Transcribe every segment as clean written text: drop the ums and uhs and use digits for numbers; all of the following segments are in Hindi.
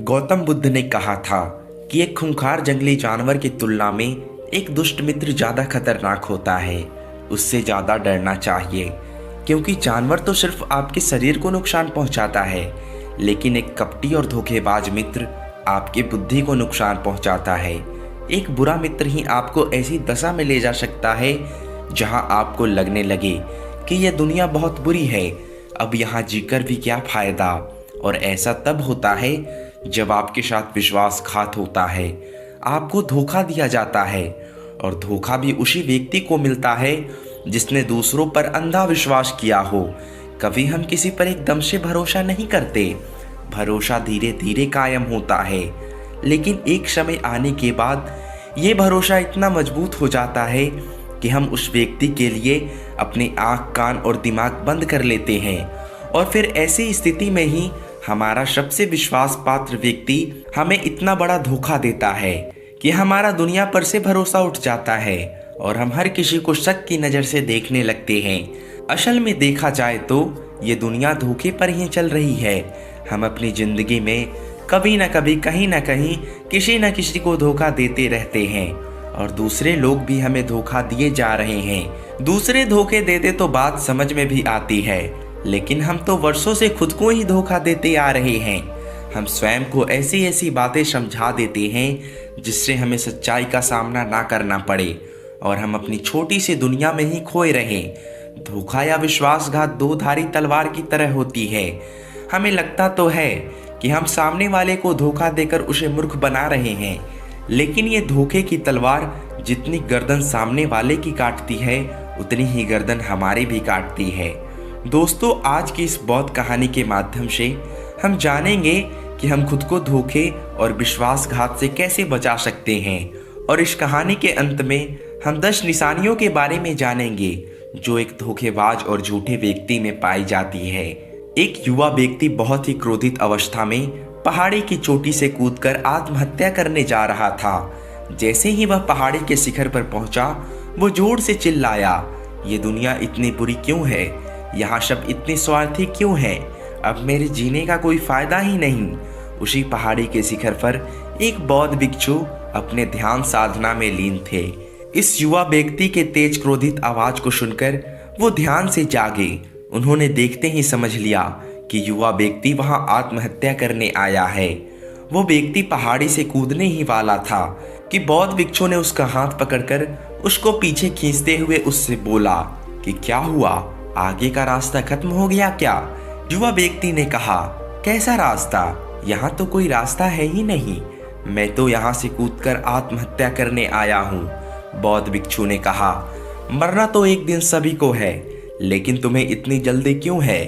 गौतम बुद्ध ने कहा था कि एक खूंखार जंगली जानवर की तुलना में एक दुष्ट मित्र ज़्यादा खतरनाक होता है। उससे ज़्यादा डरना चाहिए, क्योंकि जानवर तो सिर्फ आपके शरीर को नुकसान पहुंचाता है, लेकिन एक कपटी और धोखेबाज मित्र आपकी बुद्धि को नुकसान पहुंचाता है। एक बुरा मित्र ही आपको ऐसी दशा में ले जा सकता है जहां आपको लगने लगे कि यह दुनिया बहुत बुरी है, अब यहाँ जीकर भी क्या फायदा। और ऐसा तब होता है जब आपके साथ विश्वासघात होता है, आपको धोखा दिया जाता है, और धोखा भी उसी व्यक्ति को मिलता है जिसने दूसरों पर अंधा विश्वास किया हो। कभी हम किसी पर एकदम से भरोसा नहीं करते, भरोसा धीरे धीरे कायम होता है, लेकिन एक समय आने के बाद ये भरोसा इतना मजबूत हो जाता है कि हम उस व्यक्ति के लिए अपनी आँख, कान और दिमाग बंद कर लेते हैं। और फिर ऐसी स्थिति में ही हमारा सबसे विश्वास पात्र व्यक्ति हमें इतना बड़ा धोखा देता है कि हमारा दुनिया पर से भरोसा उठ जाता है और हम हर किसी को शक की नज़र से देखने लगते हैं। असल में देखा जाए तो ये दुनिया धोखे पर ही चल रही है। हम अपनी ज़िंदगी में कभी न कभी, कहीं ना कहीं, किसी न किसी को धोखा देते रहते हैं, और दूसरे लोग भी हमें धोखा दिए जा रहे हैं। दूसरे धोखे देते तो बात समझ में भी आती है, लेकिन हम तो वर्षों से खुद को ही धोखा देते आ रहे हैं। हम स्वयं को ऐसी ऐसी बातें समझा देते हैं जिससे हमें सच्चाई का सामना ना करना पड़े, और हम अपनी छोटी सी दुनिया में ही खोए रहें। धोखा या विश्वासघात दो धारी तलवार की तरह होती है। हमें लगता तो है कि हम सामने वाले को धोखा देकर उसे मूर्ख बना रहे हैं, लेकिन ये धोखे की तलवार जितनी गर्दन सामने वाले की काटती है, उतनी ही गर्दन हमारी भी काटती है। दोस्तों, आज की इस बौद्ध कहानी के माध्यम से हम जानेंगे कि हम खुद को धोखे और विश्वासघात से कैसे बचा सकते हैं, और इस कहानी के अंत में हम 10 निशानियों के बारे में जानेंगे जो एक धोखेबाज और झूठे व्यक्ति में पाई जाती है। एक युवा व्यक्ति बहुत ही क्रोधित अवस्था में पहाड़ी की चोटी से कूदकर आत्महत्या करने जा रहा था। जैसे ही वह पहाड़ी के शिखर पर पहुंचा, वो जोर से चिल्लाया, ये दुनिया इतनी बुरी क्यों है? यहाँ सब इतने स्वार्थी क्यों हैं? अब मेरे जीने का कोई फायदा ही नहीं। उसी पहाड़ी के शिखर पर एक बौद्ध भिक्षु अपने ध्यान साधना में लीन थे। इस युवा व्यक्ति के तेज क्रोधित आवाज को सुनकर वो ध्यान से जागे। उन्होंने देखते ही समझ लिया कि युवा व्यक्ति वहां आत्महत्या करने आया है। वो व्यक्ति पहाड़ी से कूदने ही वाला था कि बौद्ध भिक्षु ने उसका हाथ पकड़कर उसको पीछे खींचते हुए उससे बोला कि क्या हुआ, आगे का रास्ता खत्म हो गया क्या? युवा व्यक्ति ने कहा, कैसा रास्ता? यहाँ तो कोई रास्ता है ही नहीं, मैं तो यहाँ से कूदकर आत्महत्या करने आया हूँ। बौद्ध भिक्षु ने कहा, मरना तो एक दिन सभी को है, लेकिन तुम्हें इतनी जल्दी क्यों है?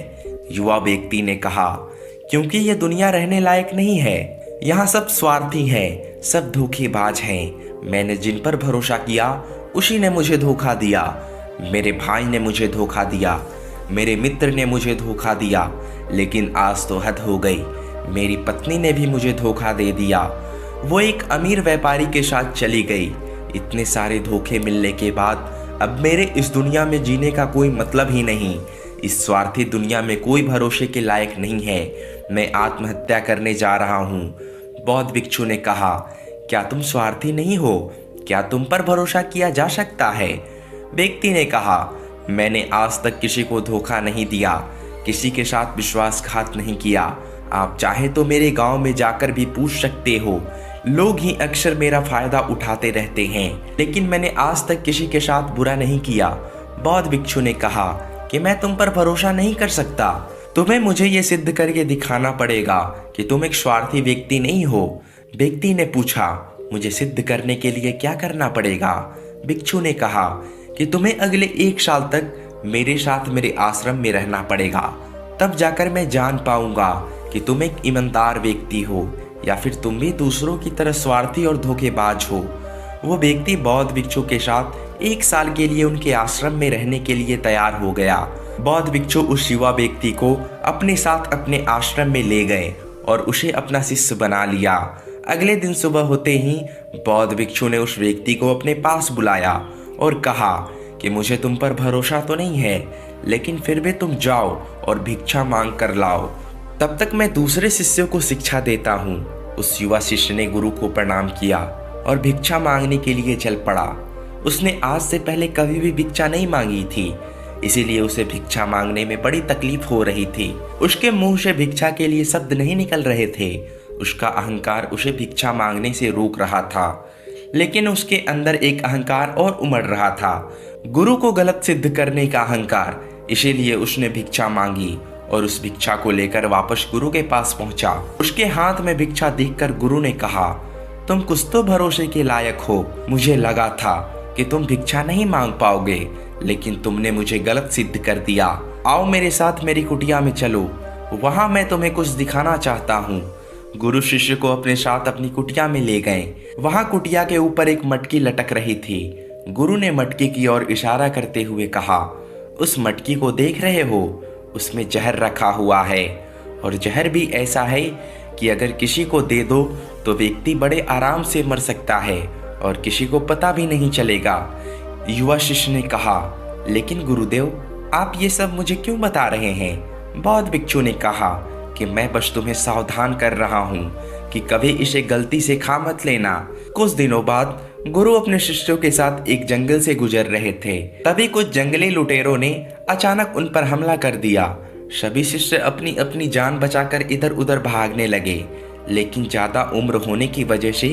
युवा व्यक्ति ने कहा, क्योंकि यह दुनिया रहने लायक नहीं है। यहाँ सब स्वार्थी हैं, सब धोखेबाज हैं। मैंने जिन पर भरोसा किया उसी ने मुझे धोखा दिया। मेरे भाई ने मुझे धोखा दिया, मेरे मित्र ने मुझे धोखा दिया, लेकिन आज तो हद हो गई। मेरी पत्नी ने भी मुझे धोखा दे दिया, वो एक अमीर व्यापारी के साथ चली गई। इतने सारे धोखे मिलने के बाद अब मेरे इस दुनिया में जीने का कोई मतलब ही नहीं। इस स्वार्थी दुनिया में कोई भरोसे के लायक नहीं है। मैं आत्महत्या करने जा रहा हूँ। बौद्ध भिक्षु ने कहा, क्या तुम स्वार्थी नहीं हो? क्या तुम पर भरोसा किया जा सकता है? व्यक्ति ने कहा, मैंने आज तक किसी को धोखा नहीं दिया, किसी के साथ विश्वासघात नहीं किया। आप चाहे तो मेरे गांव में जाकर भी पूछ सकते हो, लोग ही अक्सर मेरा फायदा उठाते रहते हैं, लेकिन मैंने आज तक किसी के साथ बुरा नहीं किया। बौद्ध भिक्षु ने कहा कि मैं तुम पर भरोसा नहीं कर सकता। तुम्हें मुझे ये सिद्ध करके दिखाना पड़ेगा कि तुम एक स्वार्थी व्यक्ति नहीं हो। व्यक्ति ने पूछा, मुझे सिद्ध करने के लिए क्या करना पड़ेगा? भिक्षु ने कहा कि तुम्हें अगले 1 साल तक मेरे साथ मेरे आश्रम में रहना पड़ेगा, तब जाकर मैं जान पाऊंगा कि तुम एक ईमानदार व्यक्ति हो या फिर तुम भी दूसरों की तरह स्वार्थी और धोखेबाज हो। वो व्यक्ति बौद्ध भिक्षु के साथ 1 साल के लिए उनके आश्रम में रहने के लिए तैयार हो गया। बौद्ध भिक्षु उस युवा व्यक्ति को अपने साथ अपने आश्रम में ले गए और उसे अपना शिष्य बना लिया। अगले दिन सुबह होते ही बौद्ध भिक्षु ने उस व्यक्ति को अपने पास बुलाया और कहा कि मुझे तुम पर भरोसा तो नहीं है, लेकिन फिर भी तुम जाओ और भिक्षा मांग कर लाओ, तब तक मैं दूसरे शिष्यों को शिक्षा देता हूँ। उस युवा शिष्य ने गुरु को प्रणाम किया और भिक्षा मांगने के लिए चल पड़ा। उसने आज से पहले कभी भी भिक्षा नहीं मांगी थी, इसीलिए उसे भिक्षा मांगने में बड़ी तकलीफ हो रही थी। उसके मुंह से भिक्षा के लिए शब्द नहीं निकल रहे थे। उसका अहंकार उसे भिक्षा मांगने से रोक रहा था, लेकिन उसके अंदर एक अहंकार और उमड़ रहा था, गुरु को गलत सिद्ध करने का अहंकार। इसीलिए उसने भिक्षा मांगी और उस भिक्षा को लेकर वापस गुरु के पास पहुंचा। उसके हाथ में भिक्षा देखकर गुरु ने कहा, तुम कुछ तो भरोसे के लायक हो। मुझे लगा था कि तुम भिक्षा नहीं मांग पाओगे, लेकिन तुमने मुझे गलत सिद्ध कर दिया। आओ मेरे साथ मेरी कुटिया में चलो, वहां मैं तुम्हें कुछ दिखाना चाहता हूँ। गुरु शिष्य को अपने साथ अपनी कुटिया में ले गए। वहां कुटिया के ऊपर एक मटकी लटक रही थी। गुरु ने मटकी की ओर इशारा करते हुए कहा, उस मटकी को देख रहे हो, उसमें जहर रखा हुआ है, और जहर भी ऐसा है कि अगर किसी को दे दो तो व्यक्ति बड़े आराम से मर सकता है और किसी को पता भी नहीं चलेगा। युवा शिष्य ने कहा, लेकिन गुरुदेव, आप ये सब मुझे क्यों बता रहे हैं? बौद्ध भिक्षु ने कहा कि मैं बस तुम्हें सावधान कर रहा हूँ कि कभी इसे गलती से खा मत लेना। कुछ दिनों बाद गुरु अपने शिष्यों के साथ एक जंगल से गुजर रहे थे। तभी कुछ जंगली लुटेरों ने अचानक उन पर हमला कर दिया। सभी शिष्य अपनी अपनी जान बचाकर इधर उधर भागने लगे, लेकिन ज्यादा उम्र होने की वजह से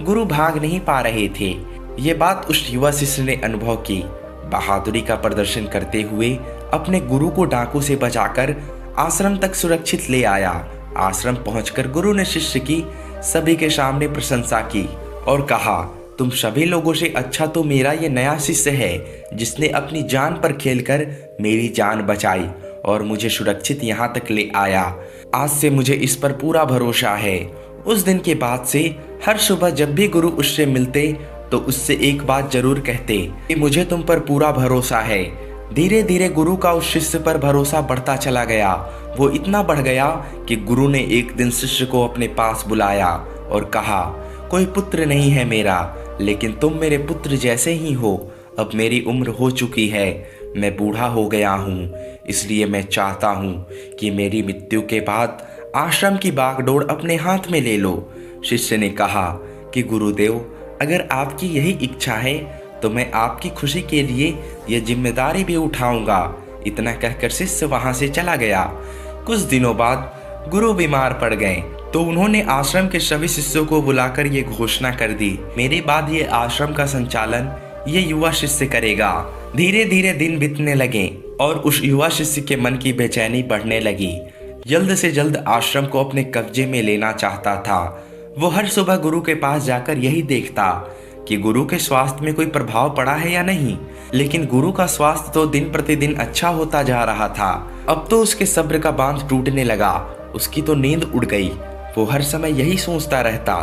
गुरु भाग नहीं पा रहे थे। ये बात उस युवा शिष्य ने अनुभव की। बहादुरी का प्रदर्शन करते हुए अपने गुरु को डाकू से बचाकर आश्रम तक सुरक्षित ले आया। आश्रम पहुंचकर गुरु ने शिष्य की सभी के सामने प्रशंसा की और कहा, तुम सभी लोगों से अच्छा तो मेरा ये नया शिष्य है, जिसने अपनी जान पर खेलकर मेरी जान बचाई और मुझे सुरक्षित यहाँ तक ले आया। आज से मुझे इस पर पूरा भरोसा है। उस दिन के बाद से हर सुबह जब भी गुरु उससे मिलते तो उससे एक बात जरूर कहते कि मुझे तुम पर पूरा भरोसा है। धीरे धीरे गुरु का उस शिष्य पर भरोसा बढ़ता चला गया। वो इतना बढ़ गया कि गुरु ने एक दिन शिष्य को अपने पास बुलाया और कहा, कोई पुत्र नहीं है मेरा, लेकिन तुम मेरे पुत्र जैसे ही हो। अब मेरी उम्र हो चुकी है, मैं बूढ़ा हो गया हूँ, इसलिए मैं चाहता हूँ कि मेरी मृत्यु के बाद आश्रम की बागडोर अपने हाथ में ले लो। शिष्य ने कहा कि गुरुदेव, अगर आपकी यही इच्छा है तो मैं आपकी खुशी के लिए यह जिम्मेदारी भी उठाऊंगा। इतना कहकर शिष्य वहां से चला गया। कुछ दिनों बाद गुरु बीमार पड़ गए तो उन्होंने आश्रम के सभी शिष्यों को बुलाकर ये घोषणा कर दी, मेरे बाद ये आश्रम का संचालन ये युवा शिष्य करेगा। धीरे धीरे दिन बीतने लगे और उस युवा शिष्य के मन की बेचैनी बढ़ने लगी। जल्द से जल्द आश्रम को अपने कब्जे में लेना चाहता था। वो हर सुबह गुरु के पास जाकर यही देखता कि गुरु के स्वास्थ्य में कोई प्रभाव पड़ा है या नहीं, लेकिन गुरु का स्वास्थ्य तो दिन प्रतिदिन अच्छा होता जा रहा था। अब तो उसके सब्र का बांध टूटने लगा, उसकी तो नींद उड़ गई। वो हर समय यही सोचता रहता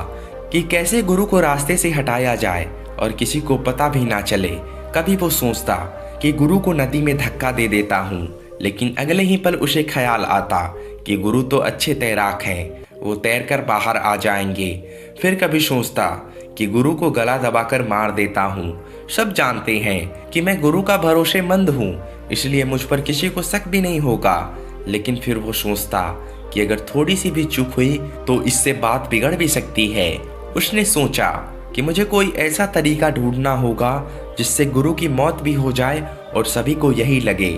कि कैसे गुरु को रास्ते से हटाया जाए और किसी को पता भी ना चले। कभी वो सोचता कि गुरु को नदी में धक्का दे देता हूँ, लेकिन अगले ही पल उसे ख्याल आता कि गुरु तो अच्छे तैराक हैं, वो तैरकर बाहर आ जाएंगे। फिर कभी सोचता कि गुरु को गला दबाकर मार देता हूँ। सब जानते हैं कि मैं गुरु का भरोसेमंद हूँ, इसलिए मुझ पर किसी को शक भी नहीं होगा। लेकिन फिर वो सोचता कि अगर थोड़ी सी भी चूक हुई तो इससे बात बिगड़ भी सकती है। उसने सोचा कि मुझे कोई ऐसा तरीका ढूंढना होगा जिससे गुरु की मौत भी हो जाए और सभी को यही लगे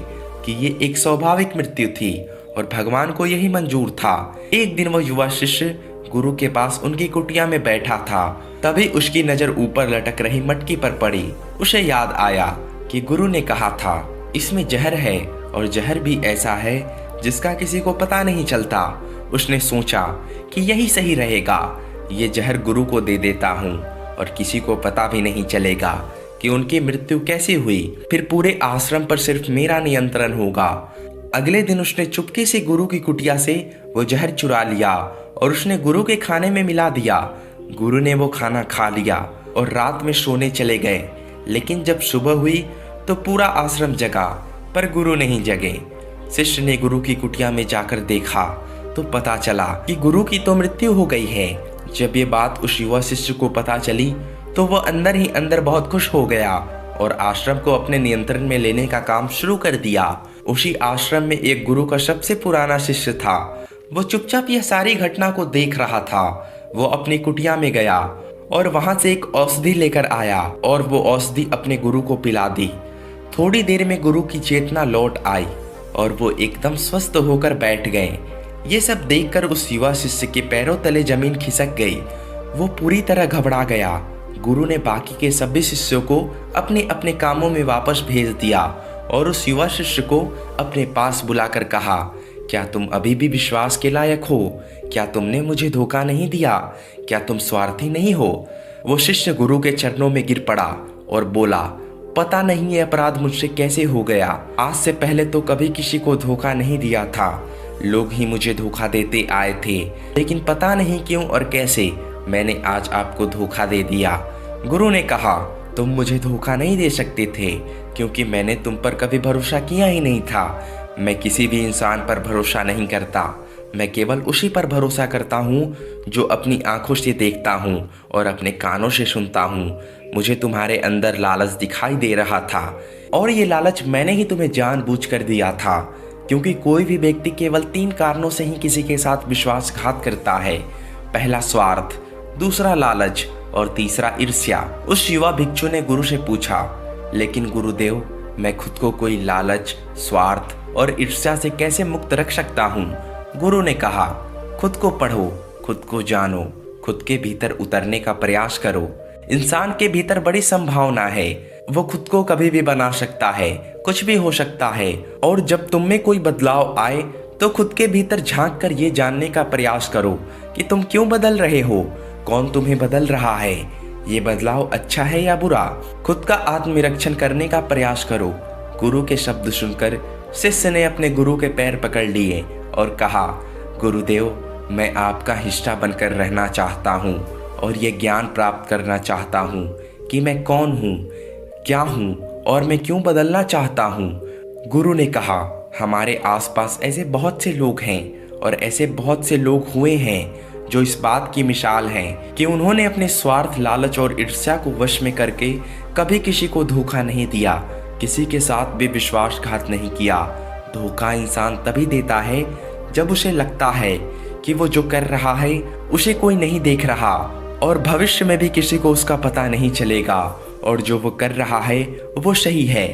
कि ये एक स्वाभाविक मृत्यु थी और भगवान को यही मंजूर था। एक दिन वो युवा शिष्य गुरु के पास उनकी कुटिया में बैठा था। तभी उसकी नजर ऊपर लटक रही मटकी पर पड़ी। उसे याद आया कि गुरु ने कहा था, इसमें जहर है और जहर भी ऐसा है जिसका किसी को पता नहीं चलता। उसने सोचा कि यही सही रहेगा, ये जहर गुरु को दे देता हूँ और किसी को पता भी नहीं चलेगा कि उनकी मृत्यु कैसे हुई। फिर पूरे आश्रम पर सिर्फ मेरा नियंत्रण होगा। अगले दिन उसने चुपके से गुरु की कुटिया से वो जहर चुरा लिया और उसने गुरु के खाने में मिला दिया। गुरु ने वो खाना खा लिया और रात में सोने चले गए। लेकिन जब सुबह हुई तो पूरा आश्रम जगा, पर गुरु नहीं जगे। शिष्य ने गुरु की कुटिया में जाकर देखा तो पता चला कि गुरु की तो मृत्यु हो गई है। जब ये बात उस युवा शिष्य को पता चली तो वह अंदर ही अंदर बहुत खुश हो गया और आश्रम को अपने नियंत्रण में लेने का काम शुरू कर दिया। उसी आश्रम में एक गुरु का सबसे पुराना शिष्य था। वो चुपचाप यह सारी घटना को देख रहा था। वो अपनी कुटिया में गया और वहां से एक औषधि लेकर आया और वो औषधि अपने गुरु को पिला दी। थोड़ी देर में गुरु की चेतना लौट आई और वो एकदम स्वस्थ होकर बैठ गए। ये सब देखकर उस युवा शिष्य के पैरों तले जमीन खिसक गई। वो पूरी तरह घबरा गया। गुरु ने बाकी के सभी शिष्यों को अपने अपने कामों में वापस भेज दिया और उस युवा शिष्य को अपने पास बुलाकर कहा, क्या तुम अभी भी विश्वास के लायक हो? क्या तुमने मुझे धोखा नहीं दिया? क्या तुम स्वार्थी नहीं हो? वो शिष्य गुरु के चरणों में गिर पड़ा और बोला, पता नहीं ये अपराध मुझसे कैसे हो गया। आज से पहले तो कभी किसी को धोखा नहीं दिया था। लोग ही मुझे धोखा देते आए थे, लेकिन पता नहीं क्यों और कैसे मैंने आज आपको धोखा दे दिया। गुरु ने कहा, तुम मुझे धोखा नहीं दे सकते थे क्योंकि मैंने तुम पर कभी भरोसा किया ही नहीं था। मैं किसी भी इंसान पर भरोसा नहीं करता। मैं केवल उसी पर भरोसा करता हूँ जो अपनी आंखों से देखता हूँ और अपने कानों से सुनता हूँ। मुझे तुम्हारे अंदर लालच दिखाई दे रहा था और ये लालच मैंने ही तुम्हें जानबूझकर दिया था, क्योंकि कोई भी व्यक्ति केवल 3 कारणों से ही किसी के साथ विश्वासघात करता है। पहला स्वार्थ, दूसरा लालच और तीसरा ईर्ष्या। उस युवा भिक्षु ने गुरु से पूछा, लेकिन गुरुदेव, मैं खुद को कोई लालच, स्वार्थ और ईर्ष्या से कैसे मुक्त रख सकता हूँ? गुरु ने कहा, खुद को पढ़ो, खुद को जानो, खुद के भीतर उतरने का प्रयास करो। इंसान के भीतर बड़ी संभावना है। वो खुद को कभी भी बना सकता है, कुछ भी हो सकता है। और जब तुम में कोई बदलाव आए तो खुद के भीतर झांक कर ये जानने का प्रयास करो कि तुम क्यों बदल रहे हो, कौन तुम्हें बदल रहा है, ये बदलाव अच्छा है या बुरा। खुद का आत्मनिरीक्षण करने का प्रयास करो। गुरु के शब्द सुनकर शिष्य ने अपने गुरु के पैर पकड़ लिए और कहा, गुरुदेव, मैं आपका हिस्सा बनकर रहना चाहता हूँ और ये ज्ञान प्राप्त करना चाहता हूँ कि मैं कौन हूँ, क्या हूँ और मैं क्यों बदलना चाहता हूँ। गुरु ने कहा, हमारे आसपास ऐसे बहुत से लोग हैं और ऐसे बहुत से लोग हुए हैं जो इस बात की मिसाल हैं कि उन्होंने अपने स्वार्थ, लालच और ईर्ष्या को वश में करके कभी किसी को धोखा नहीं दिया, किसी के साथ भी विश्वासघात नहीं किया। धोखा इंसान तभी देता है जब उसे लगता है कि वो जो कर रहा है उसे कोई नहीं देख रहा और भविष्य में भी किसी को उसका पता नहीं चलेगा और जो वो कर रहा है वो सही है।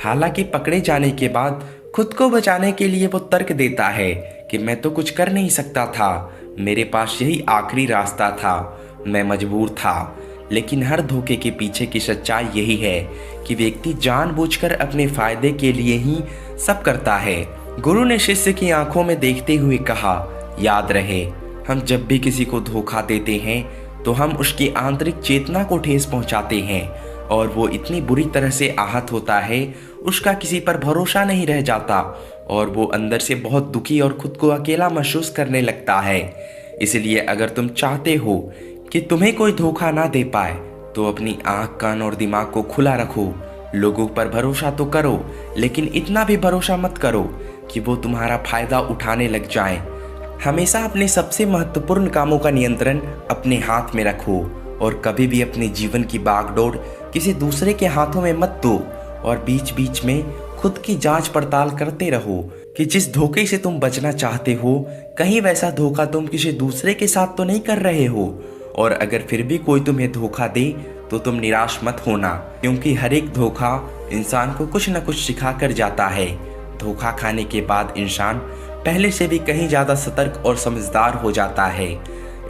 हालांकि पकड़े जाने के बाद खुद को बचाने के लिए वो तर्क देता है कि मैं तो कुछ कर नहीं सकता था, मेरे पास यही आखिरी रास्ता था, मैं मजबूर था। लेकिन हर धोखे के पीछे की सच्चाई यही है कि व्यक्ति जानबूझकर अपने फायदे के लिए ही सब करता है। गुरु ने शिष्य की आंखों में देखते हुए कहा, याद रहे, हम जब भी किसी को धोखा देते हैं तो हम उसकी आंतरिक चेतना को ठेस पहुंचाते हैं और वो इतनी बुरी तरह से आहत होता है, उसका किसी पर भरोसा नहीं रह जाता और वो अंदर से बहुत दुखी और खुद को अकेला महसूस करने लगता है। इसलिए अगर तुम चाहते हो कि तुम्हें कोई धोखा ना दे पाए तो अपनी आंख, कान और दिमाग को खुला रखो। लोगों पर भरोसा तो करो, लेकिन इतना भी भरोसा मत करो कि वो तुम्हारा फायदा उठाने लग जाएं। हमेशा अपने सबसे महत्वपूर्ण कामों का नियंत्रण अपने हाथ में रखो और कभी भी अपने जीवन की बागडोर किसी दूसरे के हाथों में मत दो और बीच बीच में खुद की जांच पड़ताल करते रहो कि जिस धोखे से तुम बचना चाहते हो, कहीं वैसा धोखा तुम किसी दूसरे के साथ तो नहीं कर रहे हो। और अगर फिर भी कोई तुम्हें धोखा दे तो तुम निराश मत होना, क्योंकि हर एक धोखा इंसान को कुछ न कुछ सिखा कर जाता है। धोखा खाने के बाद इंसान पहले से भी कहीं ज़्यादा सतर्क और समझदार हो जाता है।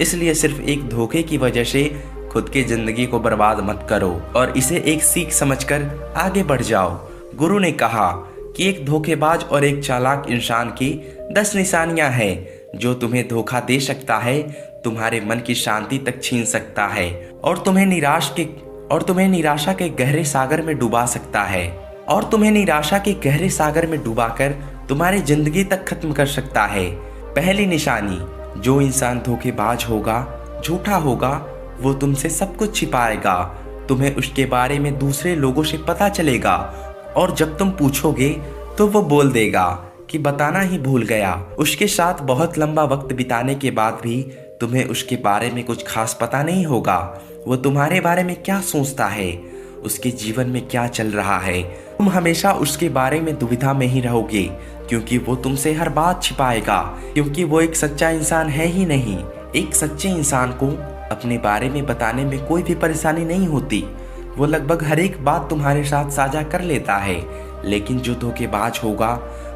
इसलिए सिर्फ एक धोखे की वजह से खुद की जिंदगी को बर्बाद मत करो और इसे एक सीख समझकर आगे बढ़ जाओ। गुरु ने कहा कि एक धोखेबाज और एक चालाक इंसान की 10 निशानियां हैं जो तुम्हें धोखा दे सकता है, तुम्हारे मन की शांति तक छीन सकता है और तुम्हें निराशा के गहरे सागर में डुबा सकता है और तुम्हें निराशा के गहरे सागर में डुबाकर तुम्हारी जिंदगी तक खत्म कर सकता है। पहली निशानी, जो इंसान धोखेबाज होगा, झूठा होगा, वो तुमसे सब कुछ छिपाएगा। तुम्हें उसके बारे में दूसरे लोगों से पता चलेगा और जब तुम पूछोगे तो वो बोल देगा कि बताना ही भूल गया। उसके साथ बहुत लंबा वक्त बिताने के बाद भी तुम्हें उसके बारे में कुछ खास पता नहीं होगा। वो तुम्हारे बारे में क्या सोचता है, उसके जीवन में क्या चल रहा है। तुम हमेशा उसके बारे में दुविधा में ही रहोगे, क्योंकि वो तुमसे हर बात छिपाएगा, क्योंकि वो एक सच्चा इंसान है ही नहीं। एक सच्चे इंसान को अपने बारे में बताने में कोई भी परेशानी नहीं होती। वो लगभग हर एक बात तुम्हारे साथ साझा कर लेता है, लेकिन जो धोखेबाज होगा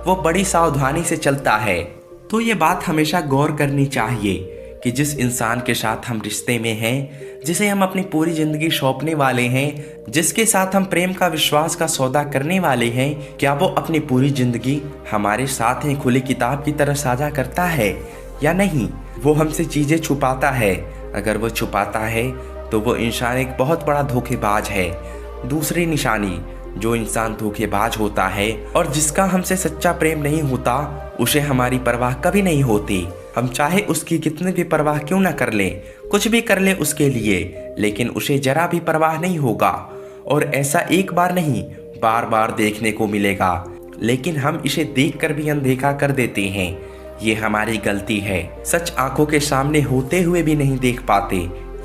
वो बड़ी सावधानी से चलता है। तो ये बात हमेशा गौर करनी चाहिए कि जिस इंसान के साथ हम रिश्ते में हैं, जिसे हम अपनी पूरी जिंदगी सौंपने वाले हैं, जिसके साथ हम प्रेम का विश्वास का सौदा करने वाले हैं, क्या वो अपनी पूरी जिंदगी हमारे साथ ही खुली किताब की तरह साझा करता है या नहीं? वो हमसे चीजें छुपाता है। अगर वो छुपाता है तो वो इंसान एक बहुत बड़ा धोखेबाज है। दूसरी निशानी, जो इंसान धोखेबाज होता है और जिसका हमसे सच्चा प्रेम नहीं होता, उसे हमारी परवाह कभी नहीं होती। हम चाहे उसकी कितनी भी परवाह क्यों ना कर लें, कुछ भी कर लें उसके लिए, लेकिन उसे जरा भी परवाह नहीं होगा। और ऐसा एक बार नहीं, बार बार देखने को मिलेगा। लेकिन हम इसे देखकर भी अनदेखा कर देते हैं। ये हमारी गलती है। सच आंखों के सामने होते हुए भी नहीं देख पाते,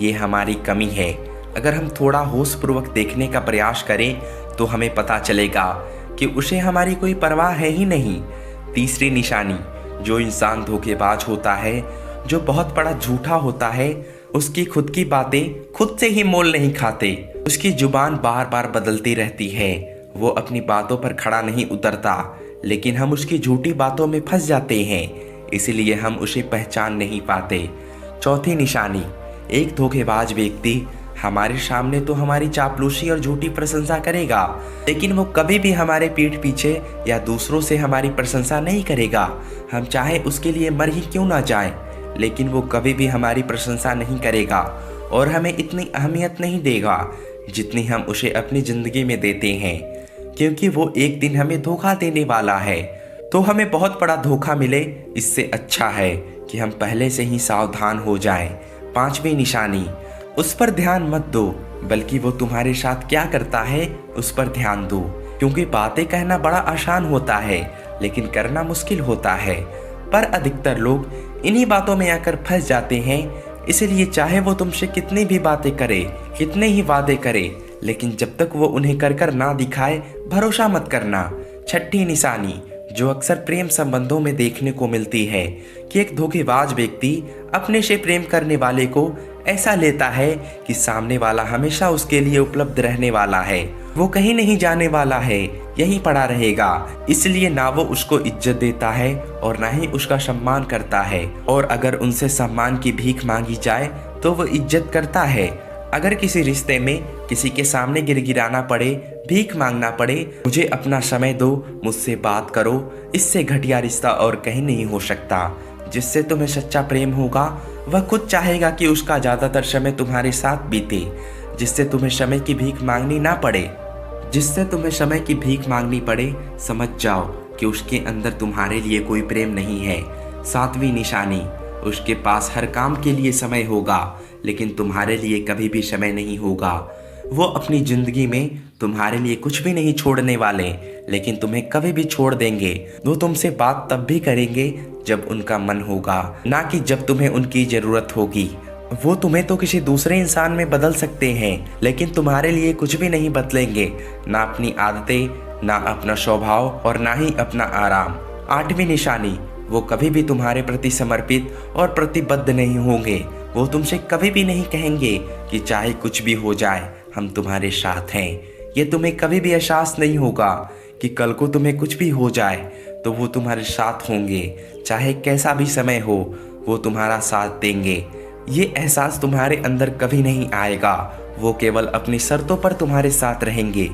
ये हमारी कमी है। अगर हम थोड़ा होशपूर्वक देखने का प्रयास करें तो हमें पता चलेगा कि उसे हमारी कोई परवाह है ही नहीं। तीसरी निशानी, जो इंसान धोखेबाज होता है, जो बहुत बड़ा झूठा होता है, उसकी खुद की बातें खुद से ही मोल नहीं खाते। उसकी जुबान बार बार बदलती रहती है। वो अपनी बातों पर खड़ा नहीं उतरता, लेकिन हम उसकी झूठी बातों में फंस जाते हैं, इसलिए हम उसे पहचान नहीं पाते। चौथी निशानी, एक धोखेबाज व्यक्ति हमारे सामने तो हमारी चापलूसी और झूठी प्रशंसा करेगा, लेकिन वो कभी भी हमारे पीठ पीछे या दूसरों से हमारी प्रशंसा नहीं करेगा। हम चाहे उसके लिए मर ही क्यों ना जाएं, लेकिन वो कभी भी हमारी प्रशंसा नहीं करेगा और हमें इतनी अहमियत नहीं देगा जितनी हम उसे अपनी ज़िंदगी में देते हैं, क्योंकि वो एक दिन हमें धोखा देने वाला है। तो हमें बहुत बड़ा धोखा मिले, इससे अच्छा है कि हम पहले से ही सावधान हो जाएं। पांचवी निशानी, उस पर ध्यान मत दो, बल्कि वो तुम्हारे साथ क्या करता है उस पर ध्यान दो। क्योंकि बातें कहना बड़ा आसान होता है, लेकिन करना मुश्किल होता है। पर अधिकतर लोग इन्हीं बातों में आकर फंस जाते हैं। इसलिए चाहे वो तुमसे कितनी भी बातें करे, कितने ही वादे करे, लेकिन जब तक वो उन्हें कर कर ना दिखाए, भरोसा मत करना। छठी निशानी, जो अक्सर प्रेम संबंधों में देखने को मिलती है, कि एक धोखेबाज व्यक्ति अपने से प्रेम करने वाले को ऐसा लेता है कि सामने वाला हमेशा उसके लिए उपलब्ध रहने वाला है, वो कहीं नहीं जाने वाला है, यहीं पड़ा रहेगा। इसलिए ना वो उसको इज्जत देता है और ना ही उसका सम्मान करता है। और अगर उनसे सम्मान की भीख मांगी जाए तो वो इज्जत करता है। अगर किसी रिश्ते में किसी के सामने गिड़गिड़ाना पड़े, भीख मांगना पड़े, मुझे अपना समय दो, मुझसे बात करो, इससे घटिया रिश्ता और कहीं नहीं हो सकता। जिससे तुम्हें सच्चा प्रेम होगा, वह खुद चाहेगा कि उसका ज़्यादातर समय तुम्हारे साथ बीते, जिससे तुम्हें समय की भीख मांगनी ना पड़े। जिससे तुम्हें समय की भीख मांगनी पड़े, समझ जाओ कि उसके अंदर तुम्हारे लिए कोई प्रेम नहीं है। सातवीं निशानी, उसके पास हर काम के लिए समय होगा, लेकिन तुम्हारे लिए कभी भी समय नहीं होगा। वो अपनी जिंदगी में तुम्हारे लिए कुछ भी नहीं छोड़ने वाले, लेकिन तुम्हें कभी भी छोड़ देंगे। वो तुमसे बात तब भी करेंगे जब उनका मन होगा, ना कि जब तुम्हें उनकी जरूरत होगी। वो तुम्हें तो किसी दूसरे इंसान में बदल सकते हैं, लेकिन तुम्हारे लिए कुछ भी नहीं बदलेंगे, ना अपनी आदतें, ना अपना स्वभाव और ना ही अपना आराम। आठवीं निशानी, वो कभी भी तुम्हारे प्रति समर्पित और प्रतिबद्ध नहीं होंगे। वो तुमसे कभी भी नहीं कहेंगे कि चाहे कुछ भी हो जाए हम तुम्हारे साथ हैं। ये तुम्हें कभी भी एहसास नहीं होगा कि कल को तुम्हें कुछ भी हो जाए तो वो तुम्हारे साथ होंगे, चाहे कैसा भी समय हो वो तुम्हारा साथ देंगे। ये एहसास तुम्हारे अंदर कभी नहीं आएगा। वो केवल अपनी शर्तों पर तुम्हारे साथ रहेंगे।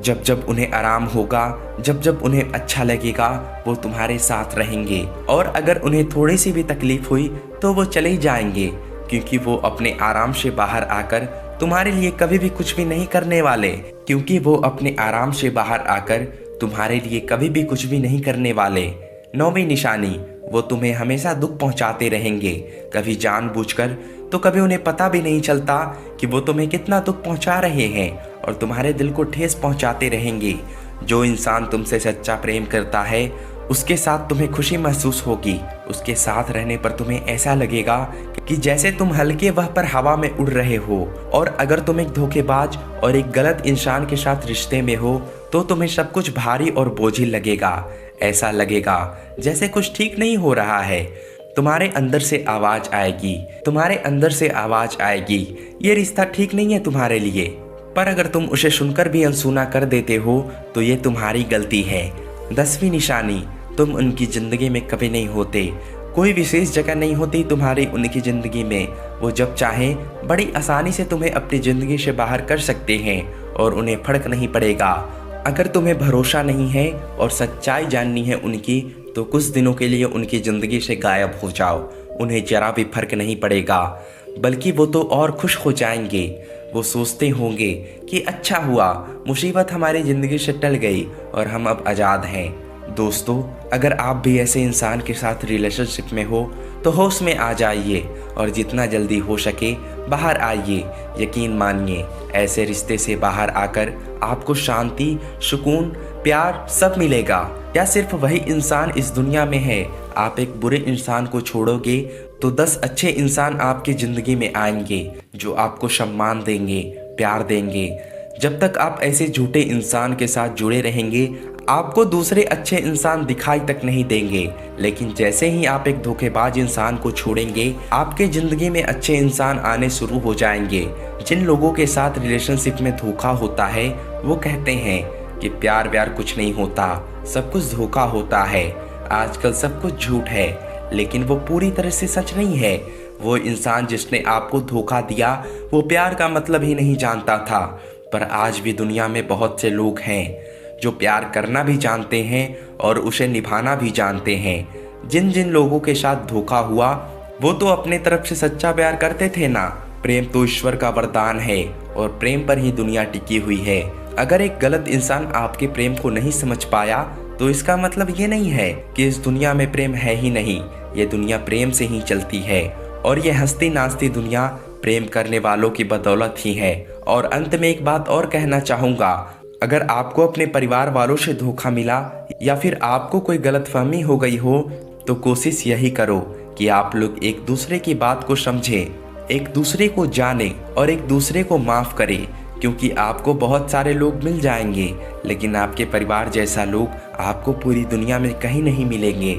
जब जब उन्हें आराम होगा, जब जब उन्हें अच्छा लगेगा, वो तुम्हारे साथ रहेंगे। और अगर उन्हें थोड़ी सी भी तकलीफ हुई तो वो चले ही जाएंगे, क्योंकि वो अपने आराम से बाहर आकर तुम्हारे लिए कभी भी कुछ भी नहीं करने वाले। क्योंकि वो अपने आराम से बाहर आकर तुम्हारे लिए कभी भी कुछ भी नहीं करने वाले। नौवीं निशानी, वो तुम्हें हमेशा दुख पहुंचाते रहेंगे, कभी जानबूझकर तो कभी उन्हें पता भी नहीं चलता कि वो तुम्हें कितना दुख पहुंचा रहे हैं, और तुम्हारे दिल को ठेस पहुंचाते रहेंगे। जो इंसान तुमसे सच्चा प्रेम करता है उसके साथ तुम्हें खुशी महसूस होगी। उसके साथ रहने पर तुम्हें ऐसा लगेगा कि जैसे तुम हल्के वह पर हवा में उड़ रहे हो। और अगर तुम एक धोखेबाज और एक गलत इंसान के साथ रिश्ते में हो तो तुम्हें सब कुछ भारी और बोझिल लगेगा। ऐसा लगेगा जैसे कुछ ठीक नहीं हो रहा है। तुम्हारे अंदर से आवाज आएगी, तुम्हारे अंदर से आवाज आएगी, ये रिश्ता ठीक नहीं है तुम्हारे लिए। पर अगर तुम उसे सुनकर भी अनसुना कर देते हो तो ये तुम्हारी गलती है। 10वीं निशानी, तुम उनकी ज़िंदगी में कभी नहीं होते। कोई विशेष जगह नहीं होती तुम्हारी उनकी ज़िंदगी में। वो जब चाहें बड़ी आसानी से तुम्हें अपनी ज़िंदगी से बाहर कर सकते हैं और उन्हें फर्क नहीं पड़ेगा। अगर तुम्हें भरोसा नहीं है और सच्चाई जाननी है उनकी, तो कुछ दिनों के लिए उनकी ज़िंदगी से गायब हो जाओ। उन्हें जरा भी फर्क नहीं पड़ेगा, बल्कि वो तो और खुश हो जाएंगे। वो सोचते होंगे कि अच्छा हुआ, मुसीबत हमारी ज़िंदगी से टल गई और हम अब आज़ाद हैं। दोस्तों, अगर आप भी ऐसे इंसान के साथ रिलेशनशिप में हो तो होश में आ जाइए और जितना जल्दी हो सके बाहर आइए। यकीन मानिए, ऐसे रिश्ते से बाहर आकर आपको शांति, सुकून, प्यार सब मिलेगा। क्या सिर्फ वही इंसान इस दुनिया में है? आप एक बुरे इंसान को छोड़ोगे तो 10 अच्छे इंसान आपकी ज़िंदगी में आएंगे जो आपको सम्मान देंगे, प्यार देंगे। जब तक आप ऐसे झूठे इंसान के साथ जुड़े रहेंगे, आपको दूसरे अच्छे इंसान दिखाई तक नहीं देंगे। लेकिन जैसे ही आप एक धोखेबाज इंसान को छोड़ेंगे, आपके ज़िंदगी में अच्छे इंसान आने शुरू हो जाएंगे। जिन लोगों के साथ रिलेशनशिप में धोखा होता है वो कहते हैं कि प्यार व्यार कुछ नहीं होता, सब कुछ धोखा होता है, आजकल सब कुछ झूठ है। लेकिन वो पूरी तरह से सच नहीं है। वो इंसान जिसने आपको धोखा दिया वो प्यार का मतलब ही नहीं जानता था। पर आज भी दुनिया में बहुत से लोग हैं जो प्यार करना भी जानते हैं और उसे निभाना भी जानते हैं। जिन जिन लोगों के साथ धोखा हुआ वो तो अपने तरफ से सच्चा प्यार करते थे ना। प्रेम तो ईश्वर का वरदान है और प्रेम पर ही दुनिया टिकी हुई है। अगर एक गलत इंसान आपके प्रेम को नहीं समझ पाया तो इसका मतलब ये नहीं है कि इस दुनिया में प्रेम है ही नहीं। ये दुनिया प्रेम से ही चलती है और ये हंसती नाचती दुनिया प्रेम करने वालों की बदौलत ही है। और अंत में एक बात और कहना चाहूँगा, अगर आपको अपने परिवार वालों से धोखा मिला या फिर आपको कोई गलतफहमी हो गई हो तो कोशिश यही करो कि आप लोग एक दूसरे की बात को समझें, एक दूसरे को जानें और एक दूसरे को माफ़ करें। क्योंकि आपको बहुत सारे लोग मिल जाएंगे लेकिन आपके परिवार जैसा लोग आपको पूरी दुनिया में कहीं नहीं मिलेंगे।